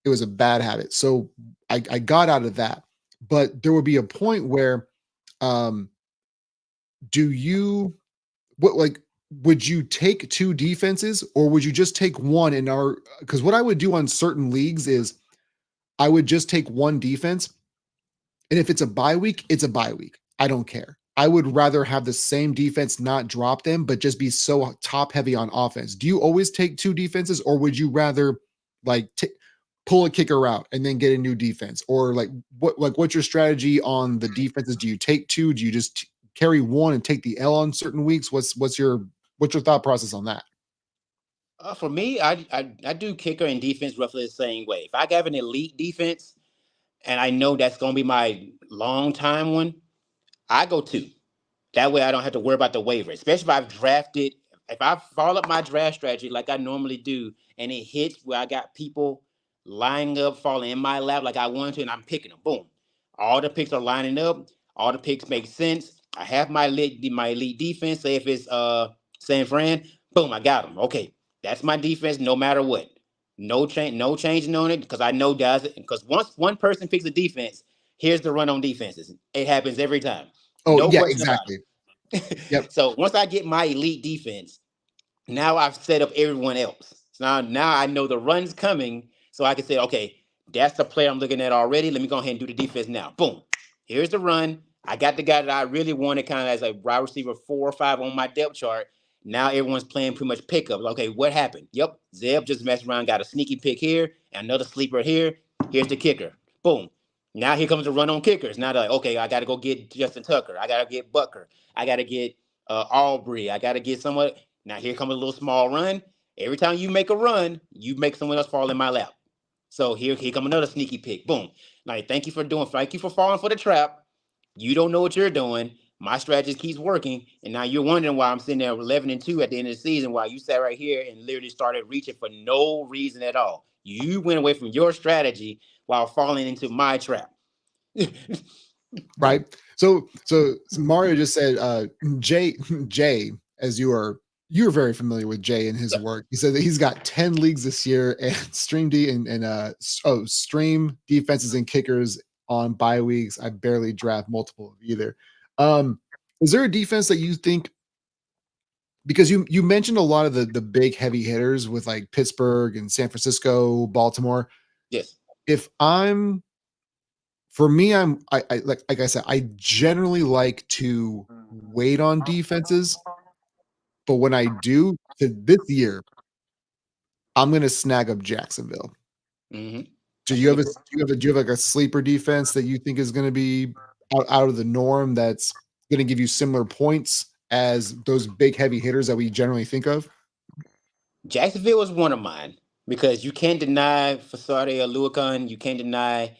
It was a bad habit. So I got out of that. But there would be a point where, would you take 2 defenses or would you just take one because what I would do on certain leagues is I would just take one defense. And if it's a bye week, it's a bye week. I don't care. I would rather have the same defense, not drop them, but just be so top heavy on offense. Do you always take 2 defenses or would you rather like pull a kicker out and then get a new defense? Or what's your strategy on the defenses? Do you take 2? Do you just carry one and take the L on certain weeks? What's your thought process on that? For me, I do kicker and defense roughly the same way. If I have an elite defense and I know that's going to be my long time one, I go 2. That way I don't have to worry about the waiver, especially if I follow up my draft strategy like I normally do and it hits where I got people lining up, falling in my lap like I want to, and I'm picking them. Boom. All the picks are lining up. All the picks make sense. I have my elite defense. Say if it's San Fran, boom, I got them. Okay. That's my defense no matter what. No changing on it because I know because once one person picks a defense, Here's the run on defenses. It happens every time. Oh, No yeah, question about exactly. it. Yep. So once I get my elite defense, now I've set up everyone else. So now I know the run's coming, so I can say, okay, that's the player I'm looking at already. Let me go ahead and do the defense now. Boom. Here's the run. I got the guy that I really wanted kind of as a wide receiver 4 or 5 on my depth chart. Now everyone's playing pretty much pickup. Okay, what happened? Yep, Zeb just messed around, got a sneaky pick here, and another sleeper here. Here's the kicker. Boom. Now here comes the run on kickers. Now they're like, okay, I got to go get Justin Tucker. I got to get Bucker. I got to get Aubrey. I got to get someone. Now here comes a little small run. Every time you make a run, you make someone else fall in my lap. So here come another sneaky pick. Boom. Like, thank you for falling for the trap. You don't know what you're doing. My strategy keeps working. And now you're wondering why I'm sitting there 11-2 at the end of the season while you sat right here and literally started reaching for no reason at all. You went away from your strategy while falling into my trap. Right. So Mario just said, Jay, as you're very familiar with Jay and his work. He said that he's got 10 leagues this year and stream defenses and kickers on bye weeks. I barely draft multiple of either. Is there a defense that you think, because you mentioned a lot of the big heavy hitters with like Pittsburgh and San Francisco, Baltimore. Yes. For me, I like I said, I generally like to wait on defenses, but when I do, this year, I'm gonna snag up Jacksonville. Mm-hmm. Do you have like a sleeper defense that you think is going to be out of the norm, that's going to give you similar points as those big heavy hitters that we generally think of? Jacksonville was one of mine because you can't deny Fasade Aluakun. You can't deny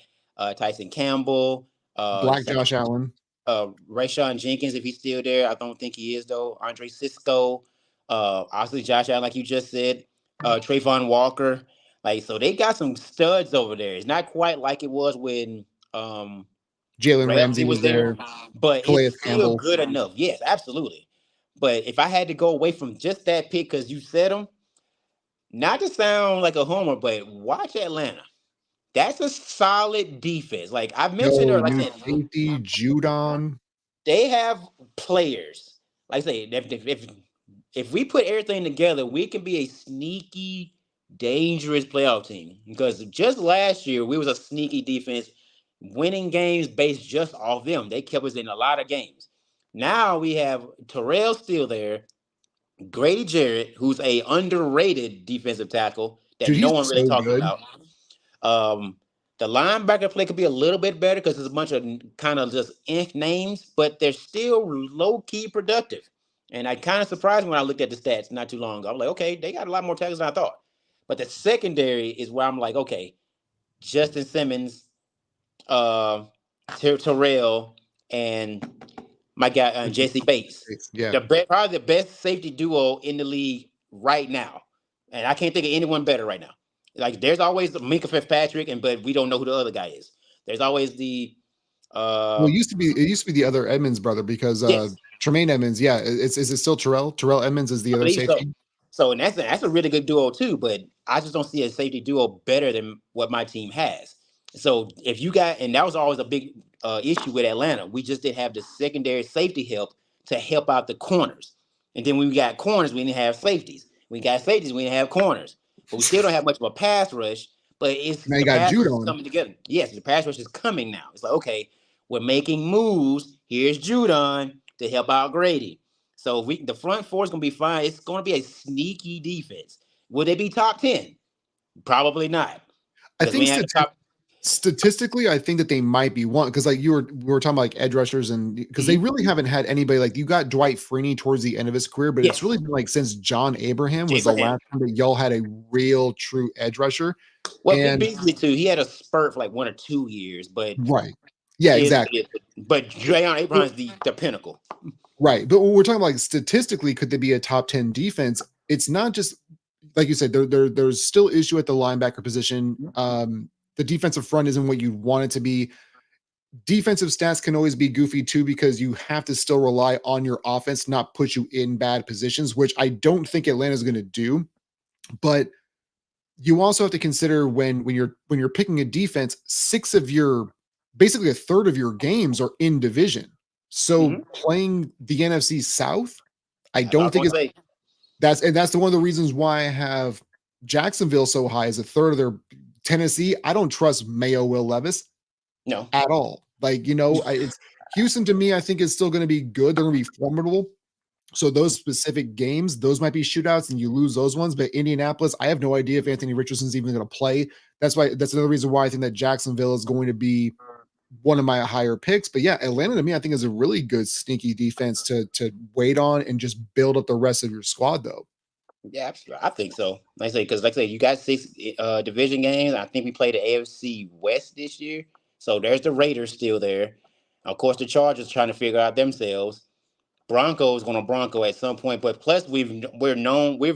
Tyson Campbell. Black Josh Allen. Rayshawn Jenkins, if he's still there. I don't think he is, though. Andre Cisco. Obviously, Josh Allen, like you just said. Trayvon Walker. Like, so they got some studs over there. It's not quite like it was when Jalen Ramsey was there, but Calais it's still Campbell. good enough. Yes, absolutely. But if I had to go away from just that pick because you said them, not to sound like a homer, but watch Atlanta. That's a solid defense. Like I mentioned, No, like I new said, safety Judon. they have players. Like I say, if we put everything together, we can be a sneaky, dangerous playoff team. Because just last year, we was a sneaky defense, winning games based just off them. They kept us in a lot of games. Now we have Terrell still there, Grady Jarrett, who's a underrated defensive tackle that Dude, no he's one really so talks good. about. The linebacker play could be a little bit better because there's a bunch of kind of just names, but they're still low key productive. And I kind of surprised me when I looked at the stats not too long ago. I'm like, okay, they got a lot more tackles than I thought. But the secondary is where I'm like, okay, Justin Simmons, Terrell, and my guy Jesse Bates. Yeah, Probably the best safety duo in the league right now, and I can't think of anyone better right now. Like there's always Minkah Fitzpatrick, but we don't know who the other guy is. There's always the well, it used to be the other Edmonds brother, because yes. Tremaine Edmonds. Yeah, is it still Terrell? Terrell Edmonds is the other safety. So and that's a really good duo too. But I just don't see a safety duo better than what my team has. So if you got, and that was always a big issue with Atlanta, we just didn't have the secondary safety help to help out the corners. And then when we got corners, we didn't have safeties. We got safeties, we didn't have corners. But we still don't have much of a pass rush. But it's now the pass rush is Judon coming together. Yes, the pass rush is coming now. It's like, okay, we're making moves. Here's Judon to help out Grady. So if the front four is going to be fine. It's going to be a sneaky defense. Will they be top 10? Probably not. I think statistically, I think that they might be one, because like we were talking about like edge rushers, and because they really haven't had anybody. Like you got Dwight Freeney towards the end of his career, but it's really been like since John Abraham was the last time that y'all had a real true edge rusher. Well, Vic Beasley too. He had a spurt for like 1 or 2 years, but right, yeah, exactly. But John Abraham's the pinnacle. Right, but when we're talking like statistically, could they be a top 10 defense? It's not just like you said. There's still issue at the linebacker position. The defensive front isn't what you want it to be. Defensive stats can always be goofy too, because you have to still rely on your offense, not put you in bad positions, which I don't think Atlanta's going to do. But you also have to consider when you're picking a defense, 6 of your basically a third of your games are in division. So Mhm. playing the NFC South, I That's all don't I'm think gonna it's say. that's one of the reasons why I have Jacksonville so high as a third of their Tennessee. I don't trust Mayo Will Levis No. at all. Like, it's Houston to me, I think is still going to be good. They're going to be formidable. So those specific games, those might be shootouts and you lose those ones. But Indianapolis, I have no idea if Anthony Richardson's even going to play. That's another reason why I think that Jacksonville is going to be one of my higher picks. But yeah, Atlanta to me, I think is a really good sneaky defense to wait on and just build up the rest of your squad though. Yeah, absolutely. I think so. Like I say, because like I say, you got 6 division games. I think we played the AFC West this year. So there's the Raiders still there. Of course, the Chargers trying to figure out themselves. Broncos going to Bronco at some point, but plus we're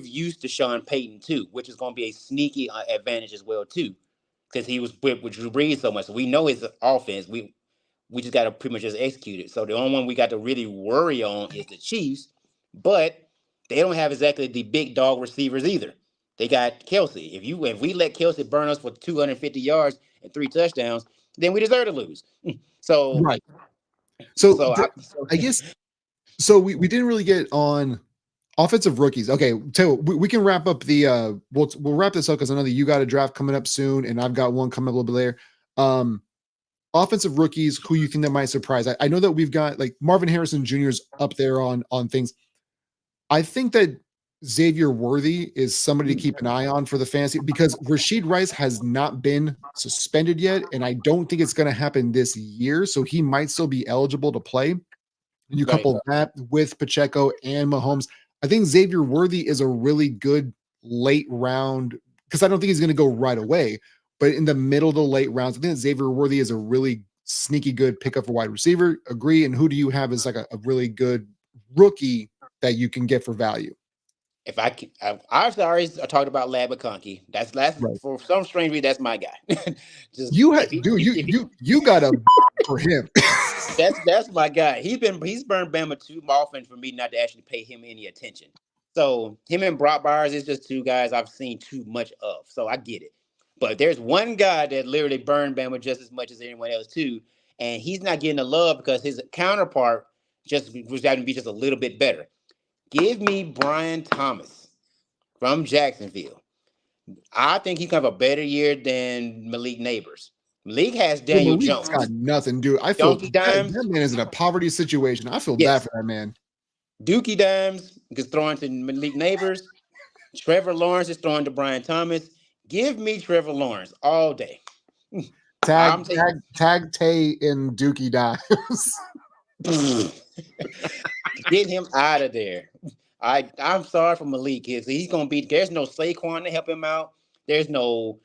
used to Sean Payton too, which is going to be a sneaky advantage as well too, because he was with Drew Brees so much. So we know his offense. We just got to pretty much just execute it. So the only one we got to really worry on is the Chiefs, but they don't have exactly the big dog receivers either. They got Kelsey. If we let Kelsey burn us for 250 yards and 3 touchdowns, then we deserve to lose. So Right. So so I, I guess so we didn't really get on offensive rookies. Okay, Taylor, we can wrap up the we'll wrap this up because I know that you got a draft coming up soon and I've got one coming up a little bit later. Offensive rookies who you think that might surprise. I know that we've got like Marvin Harrison Jr. is up there on things. I think that Xavier Worthy is somebody to keep an eye on for the fantasy because Rashid Rice has not been suspended yet, and I don't think it's going to happen this year. So he might still be eligible to play. And you right. couple that with Pacheco and Mahomes, I think Xavier Worthy is a really good late round because I don't think he's going to go right away, but in the middle to late rounds, I think that Xavier Worthy is a really sneaky good pickup for wide receiver. Agree. And who do you have as like a really good rookie that you can get for value? If I can, I've already talked about Lab McConkey. That's Right. for some strange reason that's my guy. Just You if had dude, you got a for him. that's my guy. He's burned Bama too often for me not to actually pay him any attention. So him and Brock Byers is just two guys I've seen too much of. So I get it. But there's one guy that literally burned Bama just as much as anyone else too, and he's not getting the love because his counterpart just was having to be just a little bit better. Give me Brian Thomas from Jacksonville. I think he can have a better year than Malik Neighbors. Malik has Well, Daniel Malik's Jones. got nothing, dude. I feel Donkey that Dimes, man is in a poverty situation. I feel bad yes. for that man. Dookie Dimes is throwing to Malik Neighbors. Trevor Lawrence is throwing to Brian Thomas. Give me Trevor Lawrence all day. Tag Tay in Dookie Dimes. Get him out of there. I'm sorry for Malik. He's gonna be. There's no Saquon to help him out. There's no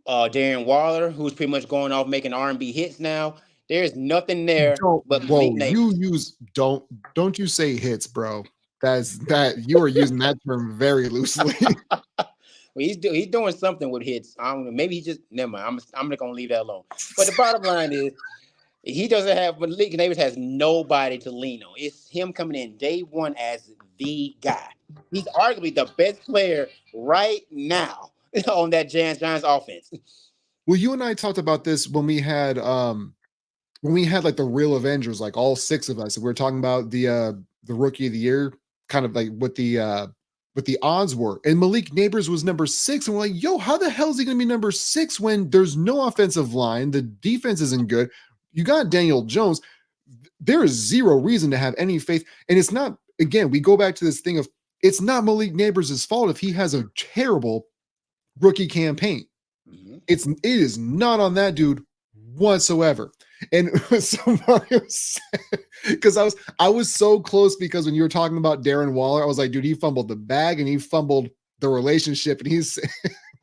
Darren Waller, who's pretty much going off making R&B hits now. There's nothing there but Malik Neighbors. Don't you say hits, bro. That you are using that term very loosely. Well, he's doing something with hits. I don't know. Maybe he just never mind. I'm not gonna leave that alone. But the bottom line is he doesn't have. Malik Neighbors has nobody to lean on. It's him coming in day one as the guy. He's arguably the best player right now on that Giants offense. Well, you and I talked about this when we had like the real Avengers, like all 6 of us. We were talking about the rookie of the year, kind of like what the odds were. And Malik Neighbors was number 6. And we're like, yo, how the hell is he gonna be number 6 when there's no offensive line? The defense isn't good. You got Daniel Jones. There is zero reason to have any faith. And it's not, again, we go back to this thing of it's not Malik Neighbors' fault if he has a terrible rookie campaign. Mm-hmm. It is not on that dude whatsoever. And so Mario said, because I was so close because when you were talking about Darren Waller, I was like, dude, he fumbled the bag and he fumbled the relationship. And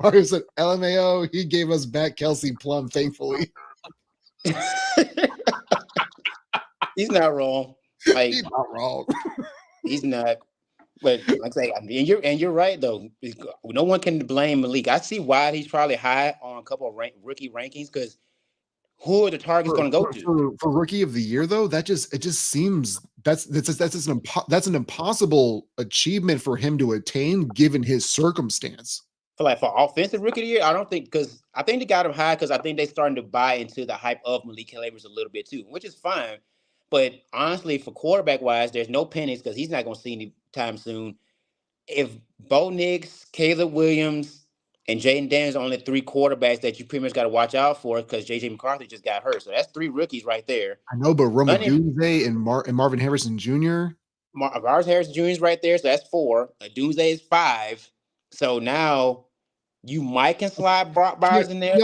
Mario said, LMAO, he gave us back Kelsey Plum, thankfully. He's not wrong. Like, he's not wrong. He's not. But like I say, you're right though. No one can blame Malik. I see why he's probably high on a couple of rookie rankings because who are the targets going to go to for rookie of the year though? It just seems that's an impossible achievement for him to attain given his circumstance. For offensive rookie of the year, I don't think because I think they got him high because I think they're starting to buy into the hype of Malik Nabers a little bit too, which is fine. But honestly, for quarterback wise, there's no pennies because he's not going to see any time soon. If Bo Nix, Caleb Williams, and Jaden Daniels are only three quarterbacks that you pretty much got to watch out for because JJ McCarthy just got hurt, so that's three rookies right there. I know, but Roma None of- Dunze and Marvin Harrison Jr. Mars Harris Jr. is right there, so that's four. Doomsday is five. So now you might can slide Brock Bowers in there.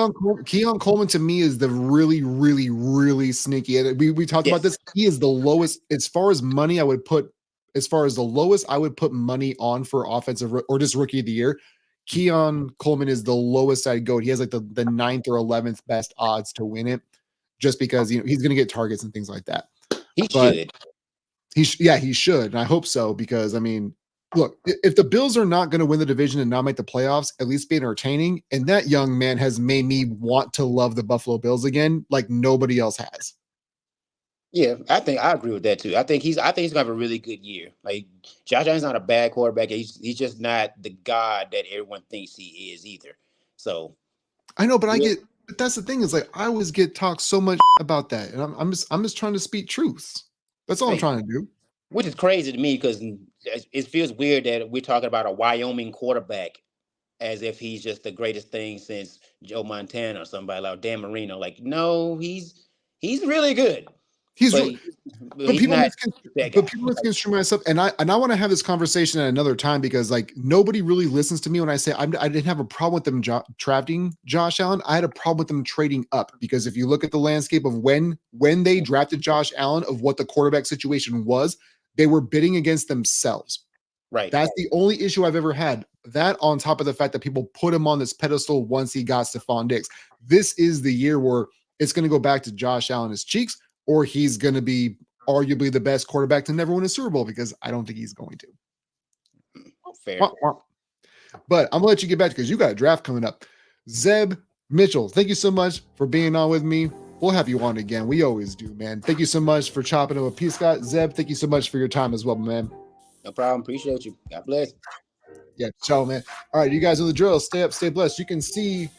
Keon Coleman to me is the really, really, really sneaky. And we talked about this. He is the lowest as far as money. I would put as far as the lowest I would put money on for offensive or just rookie of the year. Keon Coleman is the lowest I'd go. He has like the 9th or 11th best odds to win it, just because he's going to get targets and things like that. He should. He should, and I hope so because I mean, look, if the Bills are not going to win the division and not make the playoffs, at least be entertaining. And that young man has made me want to love the Buffalo Bills again, like nobody else has. Yeah, I agree with that too. I think he's gonna have a really good year. Like Josh Allen's not a bad quarterback. He's just not the god that everyone thinks he is either. So I know, but but that's the thing is like I always get talked so much about that, and I'm just trying to speak truths. That's all I'm trying to do. Which is crazy to me because it feels weird that we're talking about a Wyoming quarterback as if he's just the greatest thing since Joe Montana or somebody like Dan Marino. Like, no, he's really good. But people misconstrue myself, and I want to have this conversation at another time because like nobody really listens to me when I say I didn't have a problem with them drafting Josh Allen. I had a problem with them trading up because if you look at the landscape of when they drafted Josh Allen, of what the quarterback situation was, they were bidding against themselves. Right. That's the only issue I've ever had. That on top of the fact that people put him on this pedestal once he got Stephon Diggs. This is the year where it's going to go back to Josh Allen's cheeks, or he's going to be arguably the best quarterback to never win a Super Bowl because I don't think he's going to. Fair. But I'm going to let you get back because you got a draft coming up. Zeb Mitchell, thank you so much for being on with me. We'll have you on again. We always do, man. Thank you so much for chopping it with P. Scott. Zeb, thank you so much for your time as well, man. No problem. Appreciate you. God bless. Yeah, ciao, man. All right, you guys know the drill. Stay up, stay blessed. You can see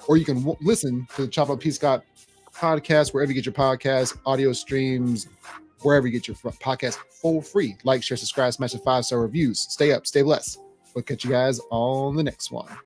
or you can listen to the Chop Up P. Scott podcast, wherever you get your podcasts, audio streams, wherever you get your podcast for free. Like, share, subscribe, smash the 5-star reviews. Stay up, stay blessed. We'll catch you guys on the next one.